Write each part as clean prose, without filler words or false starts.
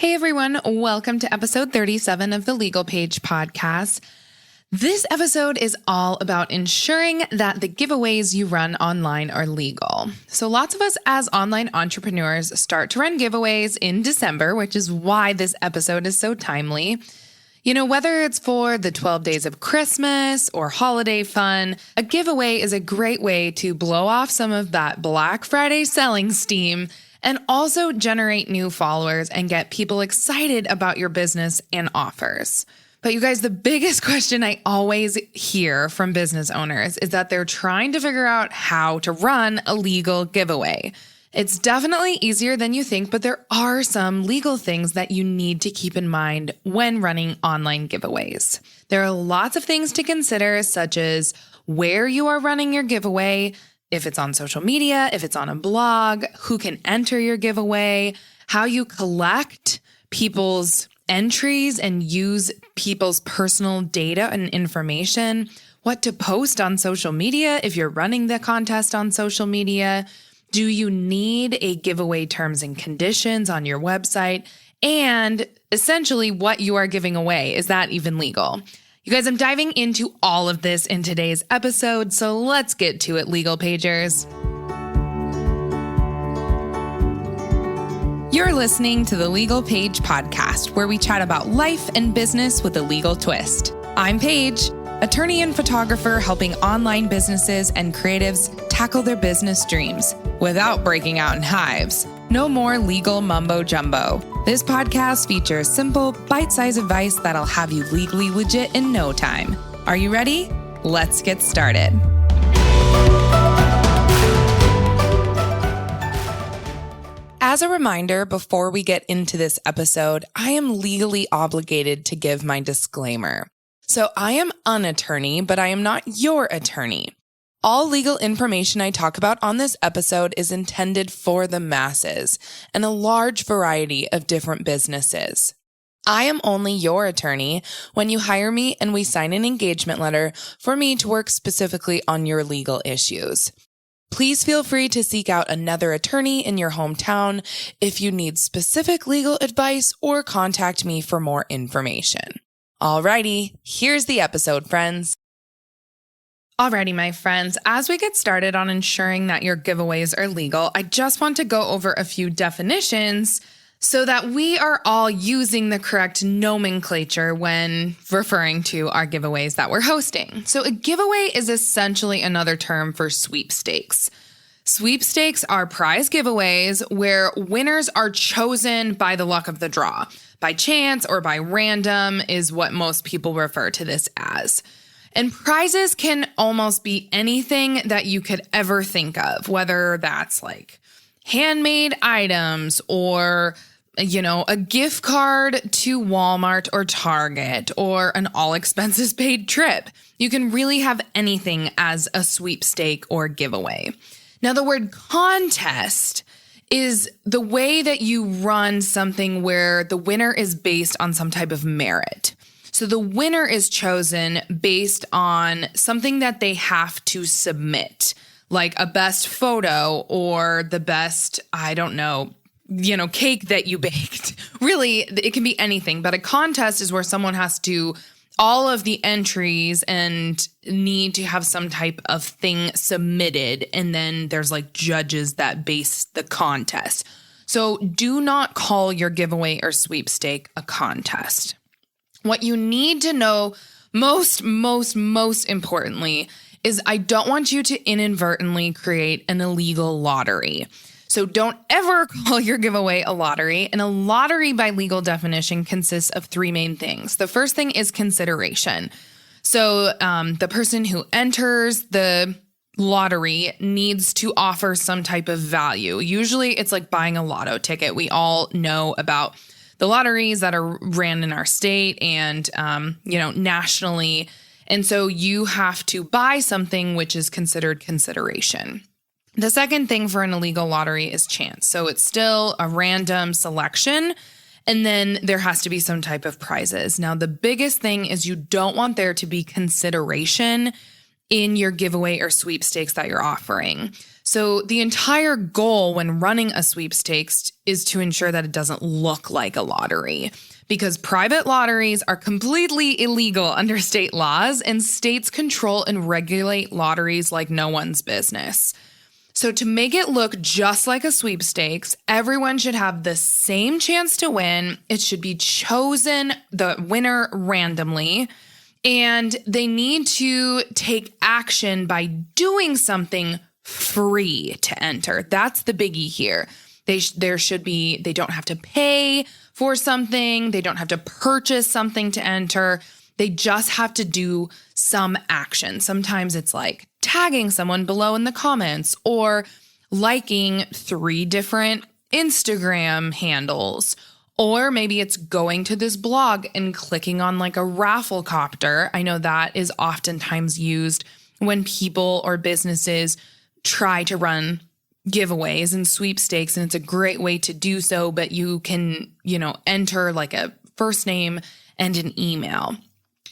Hey everyone, welcome to episode 37 of the Legal Paige podcast. This episode is all about ensuring that the giveaways you run online are legal. So lots of us as online entrepreneurs start to run giveaways in December, which is why this episode is so timely. You know, whether it's for the 12 days of Christmas or holiday fun, a giveaway is a great way to blow off some of that Black Friday selling steam and also generate new followers and get people excited about your business and offers. But you guys, the biggest question I always hear from business owners is that they're trying to figure out how to run a legal giveaway. It's definitely easier than you think, but there are some legal things that you need to keep in mind when running online giveaways. There are lots of things to consider, such as where you are running your giveaway, if it's on social media, if it's on a blog, who can enter your giveaway, how you collect people's entries and use people's personal data and information, what to post on social media if you're running the contest on social media. Do you need a giveaway terms and conditions on your website? And essentially what you are giving away, is that even legal? You guys, I'm diving into all of this in today's episode, so let's get to it, Legal Pagers. You're listening to the Legal Paige podcast, where we chat about life and business with a legal twist. I'm Paige, attorney and photographer helping online businesses and creatives tackle their business dreams without breaking out in hives. No more legal mumbo jumbo. This podcast features simple, bite-sized advice that'll have you legally legit in no time. Are you ready? Let's get started. As a reminder, before we get into this episode, I am legally obligated to give my disclaimer. So I am an attorney, but I am not your attorney. All legal information I talk about on this episode is intended for the masses and a large variety of different businesses. I am only your attorney when you hire me and we sign an engagement letter for me to work specifically on your legal issues. Please feel free to seek out another attorney in your hometown if you need specific legal advice or contact me for more information. Alrighty, here's the episode, friends. Alrighty, my friends, as we get started on ensuring that your giveaways are legal, I just want to go over a few definitions so that we are all using the correct nomenclature when referring to our giveaways that we're hosting. So a giveaway is essentially another term for sweepstakes. Sweepstakes are prize giveaways where winners are chosen by the luck of the draw. By chance or by random is what most people refer to this as. And prizes can almost be anything that you could ever think of, whether that's like handmade items or, you know, a gift card to Walmart or Target or an all expenses paid trip. You can really have anything as a sweepstake or giveaway. Now, the word contest is the way that you run something where the winner is based on some type of merit. So the winner is chosen based on something that they have to submit, like a best photo or the best, cake that you baked. Really, it can be anything, but a contest is where someone has to, all of the entries and need to have some type of thing submitted. And then there's like judges that base the contest. So do not call your giveaway or sweepstake a contest. What you need to know most importantly is I don't want you to inadvertently create an illegal lottery. So don't ever call your giveaway a lottery. And a lottery by legal definition consists of three main things. The first thing is consideration. So the person who enters the lottery needs to offer some type of value. Usually it's like buying a lotto ticket. We all know about the lotteries that are ran in our state and, nationally. And so you have to buy something which is considered consideration. The second thing for an illegal lottery is chance. So it's still a random selection. And then there has to be some type of prizes. Now, the biggest thing is you don't want there to be consideration in your giveaway or sweepstakes that you're offering. So the entire goal when running a sweepstakes is to ensure that it doesn't look like a lottery, because private lotteries are completely illegal under state laws, and states control and regulate lotteries like no one's business. So to make it look just like a sweepstakes, everyone should have the same chance to win. It should be chosen, the winner, randomly. And they need to take action by doing something free to enter. That's the biggie here. They don't have to pay for something. They don't have to purchase something to enter. They just have to do some action. Sometimes it's like tagging someone below in the comments or liking 3 different Instagram handles. Or maybe it's going to this blog and clicking on like a raffle copter. I know that is oftentimes used when people or businesses try to run giveaways and sweepstakes, and it's a great way to do so, but you can, enter like a first name and an email.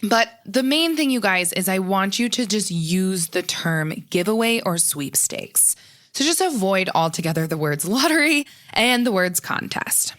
But the main thing, you guys, is I want you to just use the term giveaway or sweepstakes. So just avoid altogether the words lottery and the words contest.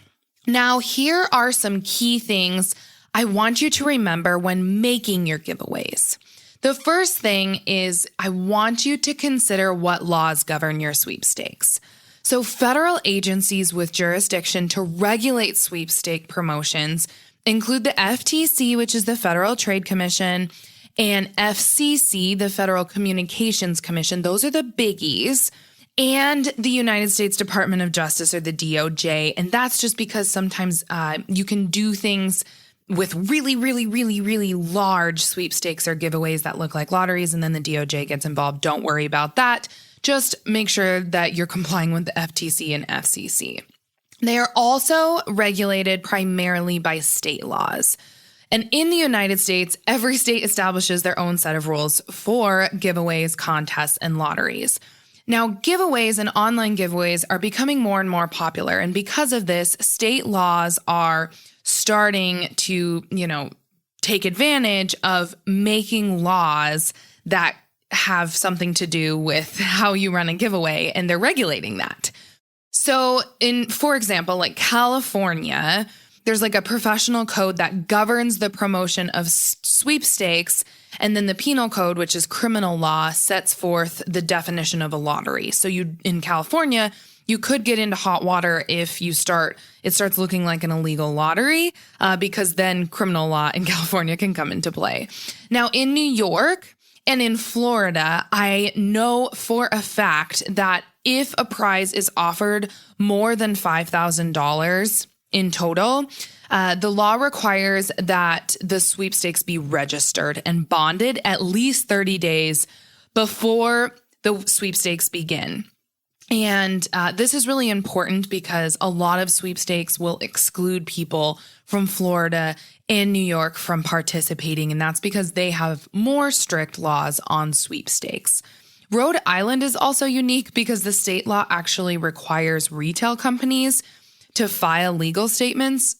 Now, here are some key things I want you to remember when making your giveaways. The first thing is I want you to consider what laws govern your sweepstakes. So federal agencies with jurisdiction to regulate sweepstake promotions include the FTC, which is the Federal Trade Commission, and FCC, the Federal Communications Commission. Those are the biggies. And the United States Department of Justice, or the DOJ. And that's just because sometimes you can do things with really, really, really, really large sweepstakes or giveaways that look like lotteries, and then the DOJ gets involved. Don't worry about that. Just make sure that you're complying with the FTC and FCC. They are also regulated primarily by state laws. And in the United States, every state establishes their own set of rules for giveaways, contests, and lotteries. Now, giveaways and online giveaways are becoming more and more popular. And because of this, state laws are starting to, take advantage of making laws that have something to do with how you run a giveaway, and they're regulating that. So for example, like California, there's like a professional code that governs the promotion of sweepstakes. And then the penal code, which is criminal law, sets forth the definition of a lottery. So in California, you could get into hot water if it starts looking like an illegal lottery, because then criminal law in California can come into play. Now, in New York and in Florida, I know for a fact that if a prize is offered more than $5,000 in total, the law requires that the sweepstakes be registered and bonded at least 30 days before the sweepstakes begin. And this is really important because a lot of sweepstakes will exclude people from Florida and New York from participating, and that's because they have more strict laws on sweepstakes. Rhode Island is also unique because the state law actually requires retail companies to file legal statements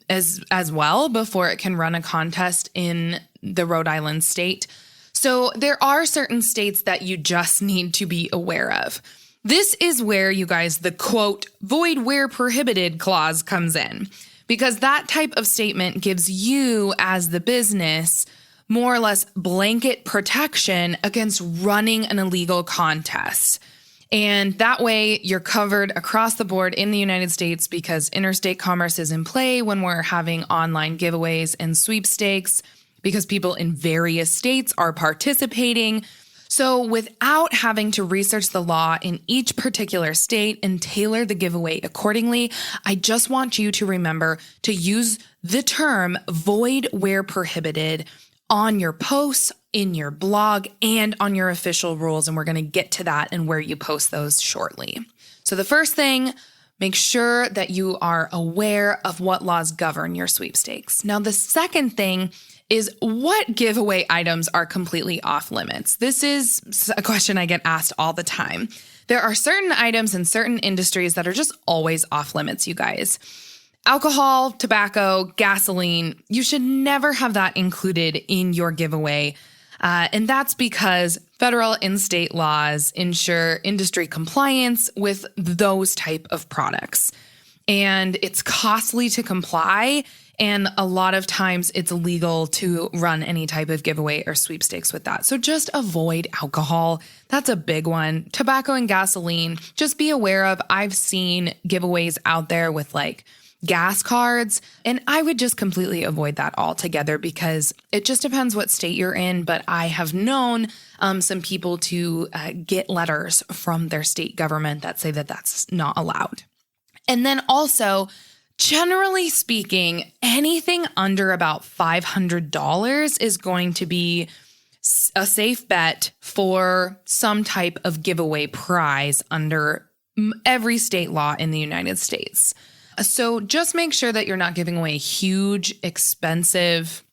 as well before it can run a contest in the Rhode Island state. So there are certain states that you just need to be aware of. This is where, you guys, the quote, void where prohibited clause comes in, because that type of statement gives you as the business more or less blanket protection against running an illegal contest. And that way you're covered across the board in the United States because interstate commerce is in play when we're having online giveaways and sweepstakes, because people in various states are participating. So without having to research the law in each particular state and tailor the giveaway accordingly, I just want you to remember to use the term void where prohibited on your posts, in your blog, and on your official rules. And we're going to get to that and where you post those shortly. So the first thing, make sure that you are aware of what laws govern your sweepstakes. Now, the second thing is what giveaway items are completely off limits. This is a question I get asked all the time. There are certain items in certain industries that are just always off limits, you guys. Alcohol, tobacco, gasoline, you should never have that included in your giveaway. And that's because federal and state laws ensure industry compliance with those type of products. And it's costly to comply. And a lot of times it's illegal to run any type of giveaway or sweepstakes with that. So just avoid alcohol. That's a big one. Tobacco and gasoline, just be aware of. I've seen giveaways out there with like gas cards, and I would just completely avoid that altogether because it just depends what state you're in. But I have known some people to get letters from their state government that say that that's not allowed. And then also, generally speaking, anything under about $500 is going to be a safe bet for some type of giveaway prize under every state law in the United States. So just make sure that you're not giving away huge, expensive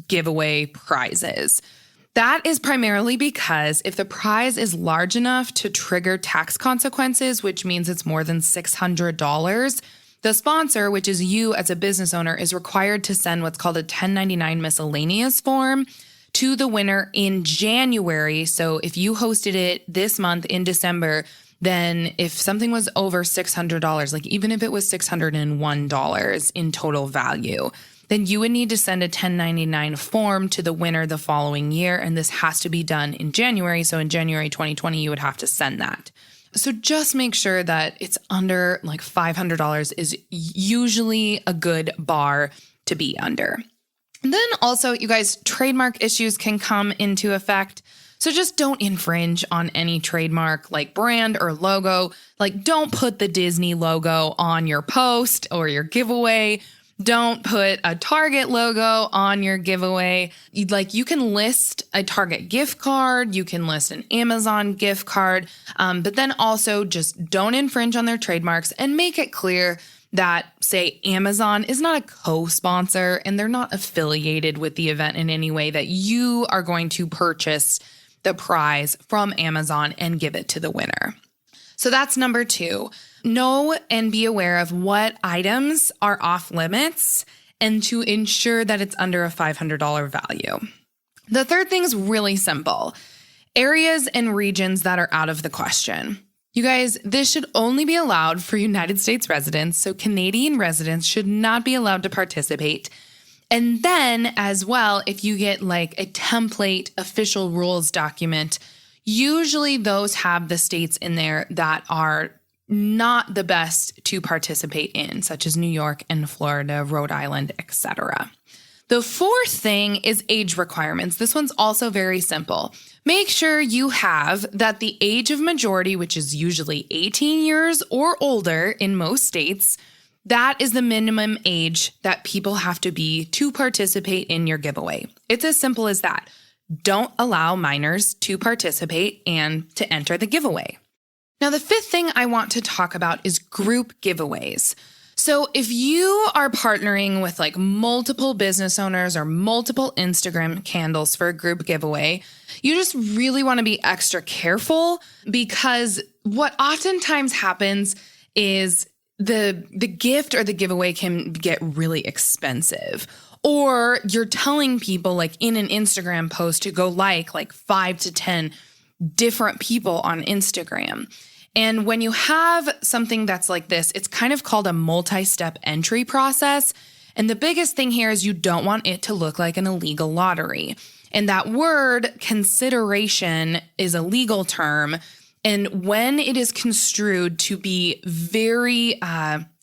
giveaway prizes. That is primarily because if the prize is large enough to trigger tax consequences, which means it's more than $600, the sponsor, which is you as a business owner, is required to send what's called a 1099 miscellaneous form to the winner in January. So if you hosted it this month in December, then if something was over $600, like even if it was $601 in total value, then you would need to send a 1099 form to the winner the following year. And this has to be done in January. So in January 2020, you would have to send that. So just make sure that it's under like $500 is usually a good bar to be under. And then also, you guys, trademark issues can come into effect. So just don't infringe on any trademark like brand or logo. Like don't put the Disney logo on your post or your giveaway. Don't put a Target logo on your giveaway. You can list a Target gift card. You can list an Amazon gift card. But then also just don't infringe on their trademarks and make it clear that, say, Amazon is not a co-sponsor and they're not affiliated with the event in any way, that you are going to purchase the prize from Amazon and give it to the winner. So that's number 2. Know and be aware of what items are off limits and to ensure that it's under a $500 value. The third thing is really simple. Areas and regions that are out of the question. You guys, this should only be allowed for United States residents, so Canadian residents should not be allowed to participate. And then as well, if you get like a template official rules document, usually those have the states in there that are not the best to participate in, such as New York and Florida, Rhode Island, etc. The fourth thing is age requirements. This one's also very simple. Make sure you have that the age of majority, which is usually 18 years or older in most states, that is the minimum age that people have to be to participate in your giveaway. It's as simple as that. Don't allow minors to participate and to enter the giveaway. Now, the fifth thing I want to talk about is group giveaways. So if you are partnering with like multiple business owners or multiple Instagram handles for a group giveaway, you just really want to be extra careful, because what oftentimes happens is the gift or the giveaway can get really expensive. Or you're telling people like in an Instagram post to go like 5 to 10 different people on Instagram. And when you have something that's like this, it's kind of called a multi-step entry process. And the biggest thing here is you don't want it to look like an illegal lottery. And that word consideration is a legal term. And when it is construed to be very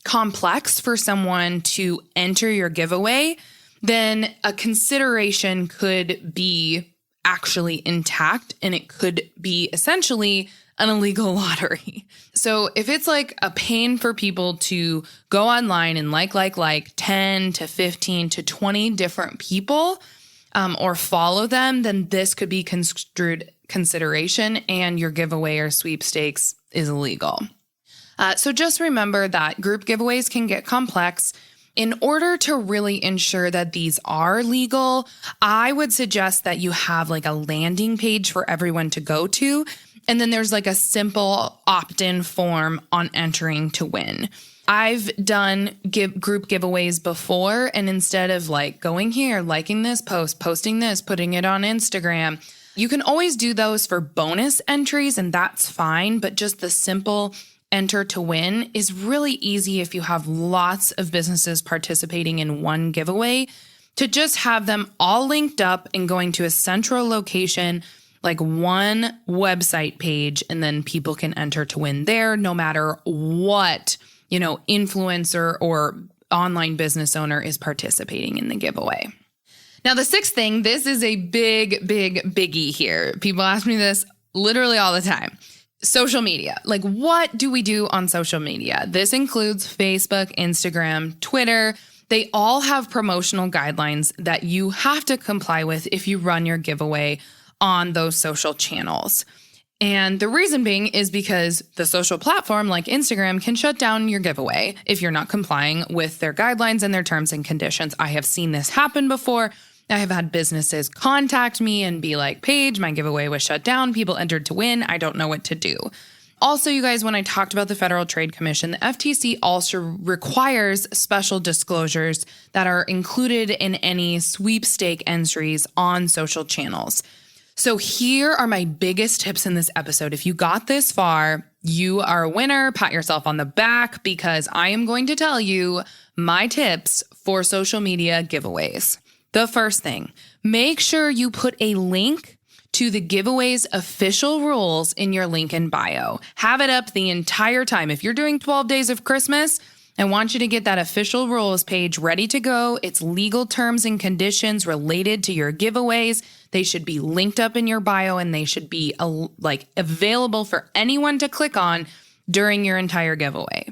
complex for someone to enter your giveaway, then a consideration could be actually intact and it could be essentially an illegal lottery. So if it's like a pain for people to go online and like 10 to 15 to 20 different people or follow them, then this could be construed consideration and your giveaway or sweepstakes is illegal. So just remember that group giveaways can get complex. In order to really ensure that these are legal, I would suggest that you have like a landing page for everyone to go to. And then there's like a simple opt-in form on entering to win. I've done group giveaways before, and instead of like going here, liking this post, posting this, putting it on Instagram, You can always do those for bonus entries, and that's fine, but just the simple enter to win is really easy if you have lots of businesses participating in one giveaway, to just have them all linked up and going to a central location, like one website page, and then people can enter to win there no matter what, influencer or online business owner is participating in the giveaway. Now, the sixth thing, this is a big biggie here. People ask me this literally all the time. Social media. Like, what do we do on social media? This includes Facebook, Instagram, Twitter. They all have promotional guidelines that you have to comply with if you run your giveaway on those social channels. And the reason being is because the social platform like Instagram can shut down your giveaway if you're not complying with their guidelines and their terms and conditions. I have seen this happen before. I have had businesses contact me and be like, Paige, my giveaway was shut down. People entered to win. I don't know what to do. Also, you guys, when I talked about the Federal Trade Commission, the FTC also requires special disclosures that are included in any sweepstake entries on social channels. So here are my biggest tips in this episode. If you got this far, you are a winner. Pat yourself on the back, because I am going to tell you my tips for social media giveaways. The first thing, make sure you put a link to the giveaway's official rules in your link in bio. Have it up the entire time. If you're doing 12 days of Christmas, I want you to get that official rules page ready to go. It's legal terms and conditions related to your giveaways. They should be linked up in your bio, and they should be available for anyone to click on during your entire giveaway.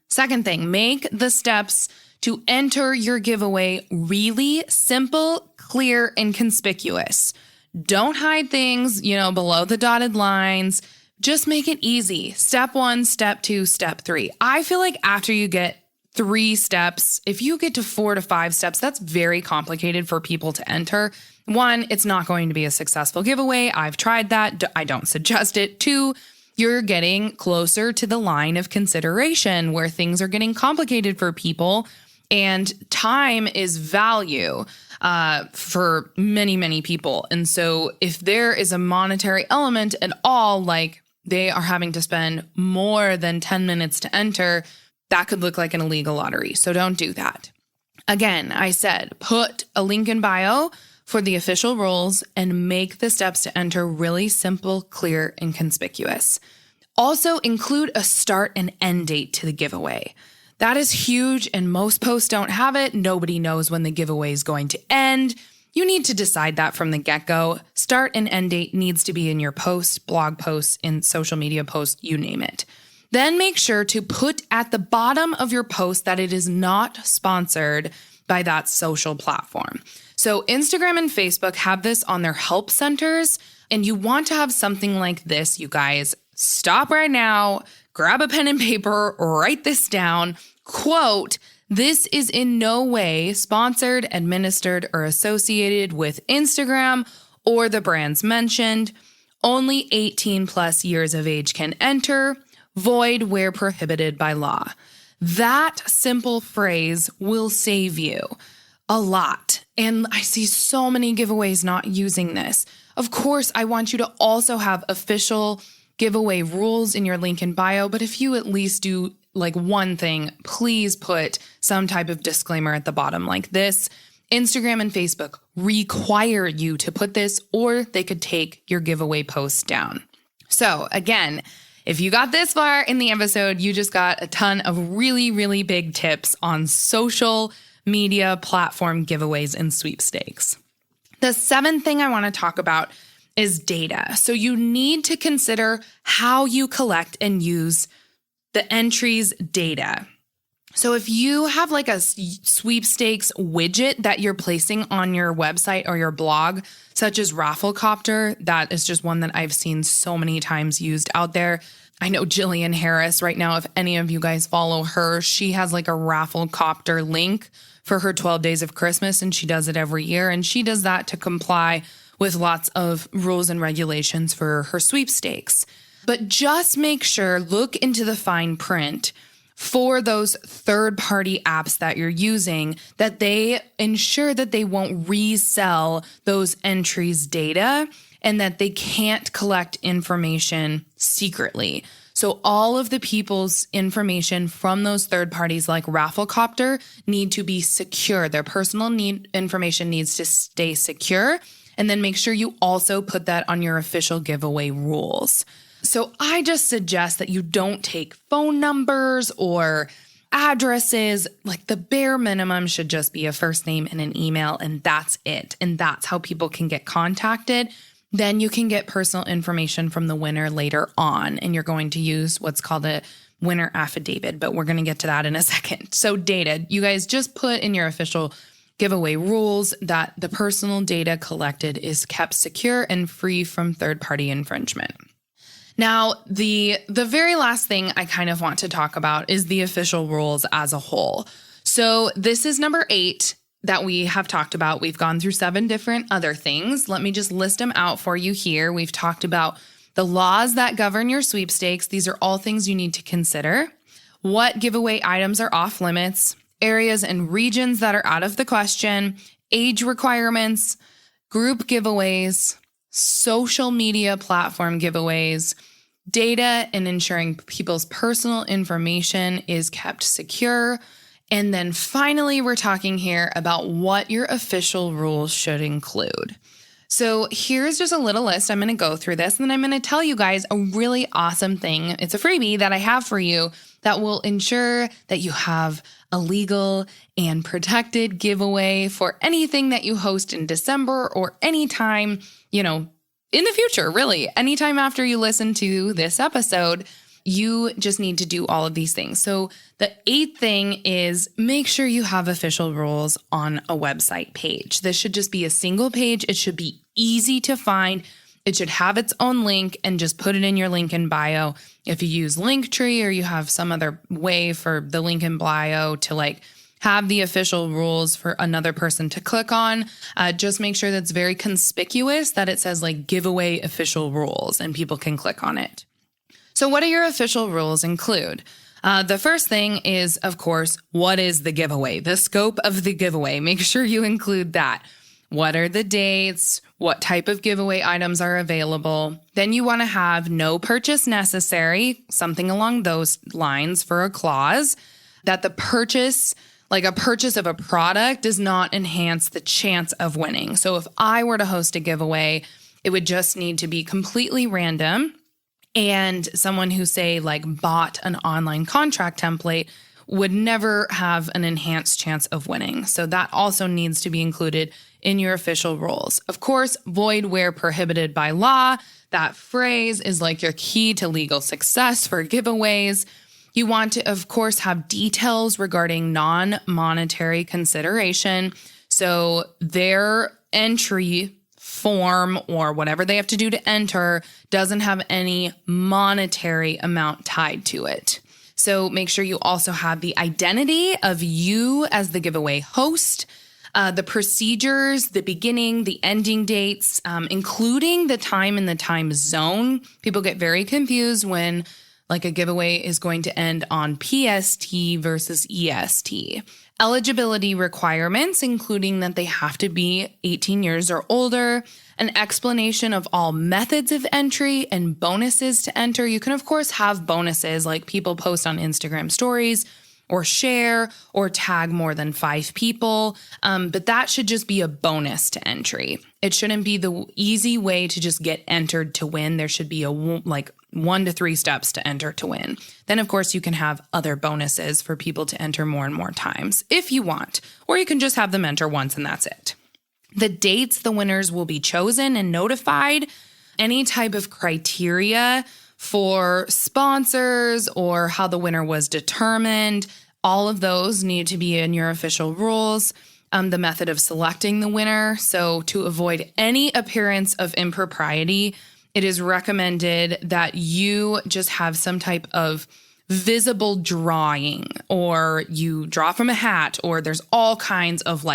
Second thing, make the steps to enter your giveaway really simple, clear, and conspicuous. Don't hide things, below the dotted lines. Just make it easy. Step 1, step 2, step 3. I feel like after you get 3 steps, if you get to 4 to 5 steps, that's very complicated for people to enter. 1, it's not going to be a successful giveaway. I've tried that. I don't suggest it. 2, you're getting closer to the line of consideration where things are getting complicated for people. And time is value for many people. And so if there is a monetary element at all, like they are having to spend more than 10 minutes to enter, that could look like an illegal lottery. So don't do that. Again, I said, put a link in bio for the official rules and make the steps to enter really simple, clear, and conspicuous. Also, include a start and end date to the giveaway. That is huge, and most posts don't have it. Nobody knows when the giveaway is going to end. You need to decide that from the get-go. Start and end date needs to be in your post, blog posts, in social media posts, you name it. Then make sure to put at the bottom of your post that it is not sponsored by that social platform. So Instagram and Facebook have this on their help centers, and you want to have something like this, you guys. Stop right now, grab a pen and paper, write this down. Quote, "This is in no way sponsored, administered, or associated with Instagram or the brands mentioned. Only 18 plus years of age can enter. Void where prohibited by law." That simple phrase will save you a lot. And I see so many giveaways not using this. Of course, I want you to also have official giveaway rules in your link in bio, but if you at least do like one thing, please put some type of disclaimer at the bottom like this. Instagram and Facebook require you to put this, or they could take your giveaway post down. So again, if you got this far in the episode, you just got a ton of really big tips on social media platform giveaways and sweepstakes. The 7th thing I want to talk about is data. So you need to consider how you collect and use the entries data. So if you have like a sweepstakes widget that you're placing on your website or your blog, such as Rafflecopter, that is just one that I've seen so many times used out there. I know Jillian Harris right now, if any of you guys follow her, she has like a Rafflecopter link for her 12 days of Christmas, and she does it every year. And she does that to comply with lots of rules and regulations for her sweepstakes. But just make sure, look into the fine print for those third-party apps that you're using, that they ensure that they won't resell those entries data and that they can't collect information secretly. So all of the people's information from those third parties like Rafflecopter need to be secure. Their personal information needs to stay secure. And then make sure you also put that on your official giveaway rules. So I just suggest that you don't take phone numbers or addresses. Like the bare minimum should just be a first name and an email, and that's it. And that's how people can get contacted. Then you can get personal information from the winner later on, and you're going to use what's called a winner affidavit, but we're going to get to that in a second. So data, you guys just put in your official giveaway rules that the personal data collected is kept secure and free from third-party infringement. Now, the very last thing I kind of want to talk about is the official rules as a whole. So this is number 8 that we have talked about. We've gone through 7 different other things. Let me just list them out for you here. We've talked about the laws that govern your sweepstakes. These are all things you need to consider. What giveaway items are off limits, areas and regions that are out of the question, age requirements, group giveaways, social media platform giveaways, data and ensuring people's personal information is kept secure. And then finally, we're talking here about what your official rules should include. So here's just a little list. I'm going to go through this, and then I'm going to tell you guys a really awesome thing. It's a freebie that I have for you that will ensure that you have a legal and protected giveaway for anything that you host in December or anytime, in the future, really. Anytime after you listen to this episode, you just need to do all of these things. So the 8th thing is make sure you have official rules on a website page. This should just be a single page. It should be easy to find. It should have its own link, and just put it in your link in bio. If you use Linktree or you have some other way for the link in bio to have the official rules for another person to click on, just make sure that's very conspicuous that it says giveaway official rules and people can click on it. So what do your official rules include? The first thing is, of course, what is the giveaway? The scope of the giveaway. Make sure you include that. What are the dates? What type of giveaway items are available? Then you want to have no purchase necessary, something along those lines for a clause, that the purchase, a purchase of a product, does not enhance the chance of winning. So if I were to host a giveaway, it would just need to be completely random. And someone who, say, bought an online contract template would never have an enhanced chance of winning. So that also needs to be included in your official rules. Of course, void where prohibited by law. That phrase is your key to legal success for giveaways. You want to, of course, have details regarding non-monetary consideration. So their entry form or whatever they have to do to enter doesn't have any monetary amount tied to it. So make sure you also have the identity of you as the giveaway host, the procedures, the beginning, the ending dates, including the time and the time zone. People get very confused when a giveaway is going to end on PST versus EST. Eligibility requirements, including that they have to be 18 years or older, an explanation of all methods of entry and bonuses to enter. You can, of course, have bonuses like people post on Instagram stories or share or tag more than 5 people, but that should just be a bonus to entry. It shouldn't be the easy way to just get entered to win. There should be 1 to 3 steps to enter to win. Then, of course, you can have other bonuses for people to enter more and more times if you want, or you can just have them enter once and that's it. The dates the winners will be chosen and notified, any type of criteria for sponsors or how the winner was determined, all of those need to be in your official rules. The method of selecting the winner. So to avoid any appearance of impropriety, it is recommended that you just have some type of visible drawing, or you draw from a hat, or there's all kinds of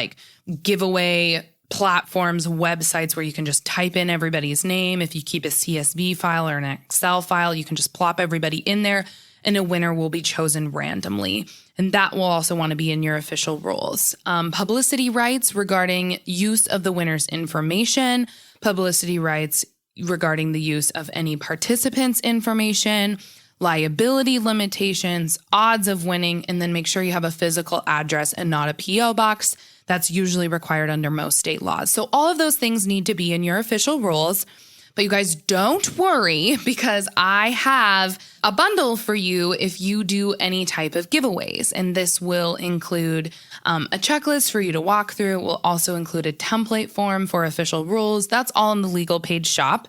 giveaway platforms, websites where you can just type in everybody's name. If you keep a CSV file or an Excel file, you can just plop everybody in there and a winner will be chosen randomly. And that will also want to be in your official rules. Publicity rights regarding use of the winner's information, publicity rights regarding the use of any participant's information, liability limitations, odds of winning, and then make sure you have a physical address and not a PO box. That's usually required under most state laws. So all of those things need to be in your official rules. But you guys don't worry, because I have a bundle for you if you do any type of giveaways. And this will include a checklist for you to walk through. It will also include a template form for official rules. That's all in the Legal Paige shop.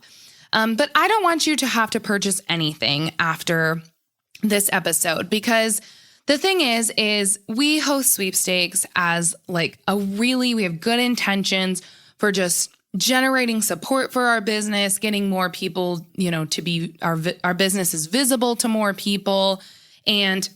But I don't want you to have to purchase anything after this episode, because the thing is we host sweepstakes as we have good intentions for just generating support for our business, getting more people, to be our business is visible to more people. And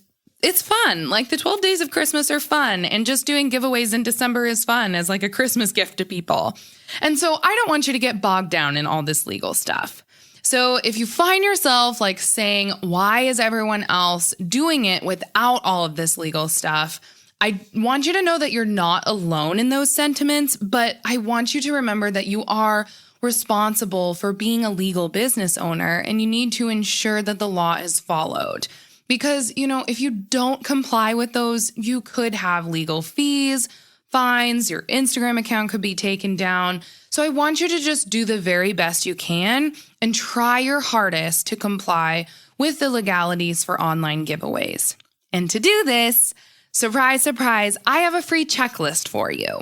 it's fun. Like the 12 days of Christmas are fun. And just doing giveaways in December is fun as like a Christmas gift to people. And so I don't want you to get bogged down in all this legal stuff. So if you find yourself like saying, why is everyone else doing it without all of this legal stuff? I want you to know that you're not alone in those sentiments, but I want you to remember that you are responsible for being a legal business owner, and you need to ensure that the law is followed. Because, if you don't comply with those, you could have legal fees, fines, your Instagram account could be taken down. So I want you to just do the very best you can and try your hardest to comply with the legalities for online giveaways. And to do this, surprise, surprise, I have a free checklist for you.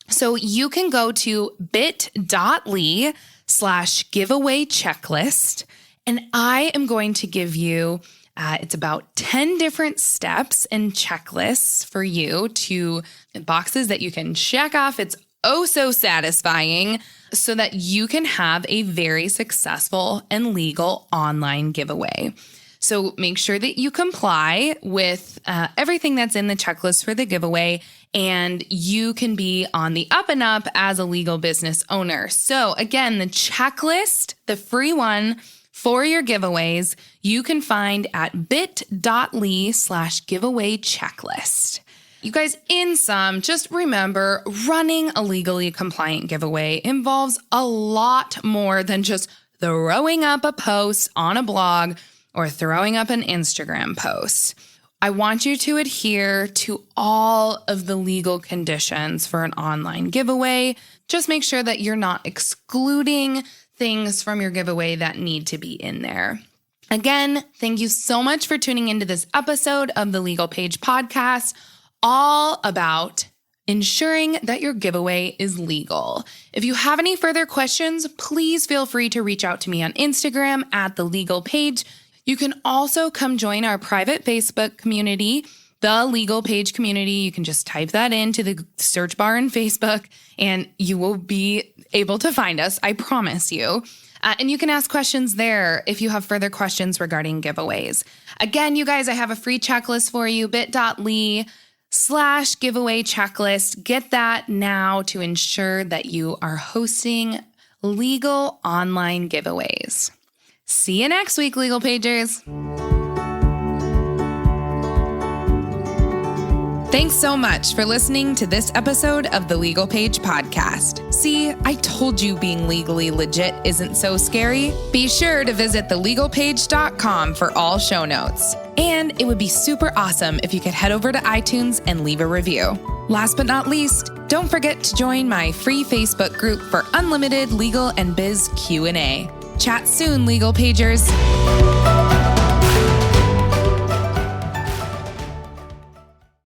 So you can go to bit.ly/giveaway checklist, and I am going to give you, it's about 10 different steps and checklists for you to boxes that you can check off. It's oh so satisfying, so that you can have a very successful and legal online giveaway. So make sure that you comply with everything that's in the checklist for the giveaway, and you can be on the up and up as a legal business owner. So again, the checklist, the free one for your giveaways, you can find at bit.ly/giveaway checklist. You guys, in sum, just remember, running a legally compliant giveaway involves a lot more than just throwing up a post on a blog or throwing up an Instagram post. I want you to adhere to all of the legal conditions for an online giveaway. Just make sure that you're not excluding things from your giveaway that need to be in there. Again, thank you so much for tuning into this episode of the Legal Paige podcast, all about ensuring that your giveaway is legal. If you have any further questions, please feel free to reach out to me on Instagram at the Legal Paige. You can also come join our private Facebook community, the Legal Paige community. You can just type that into the search bar in Facebook and you will be able to find us. I promise you. And you can ask questions there if you have further questions regarding giveaways. Again, you guys, I have a free checklist for you, bit.ly/giveaway checklist. Get that now to ensure that you are hosting legal online giveaways. See you next week, Legal Pagers. Thanks so much for listening to this episode of the Legal Paige podcast. See, I told you being legally legit isn't so scary. Be sure to visit thelegalpage.com for all show notes. And it would be super awesome if you could head over to iTunes and leave a review. Last but not least, don't forget to join my free Facebook group for unlimited legal and biz Q&A. Chat soon, Legal Pagers.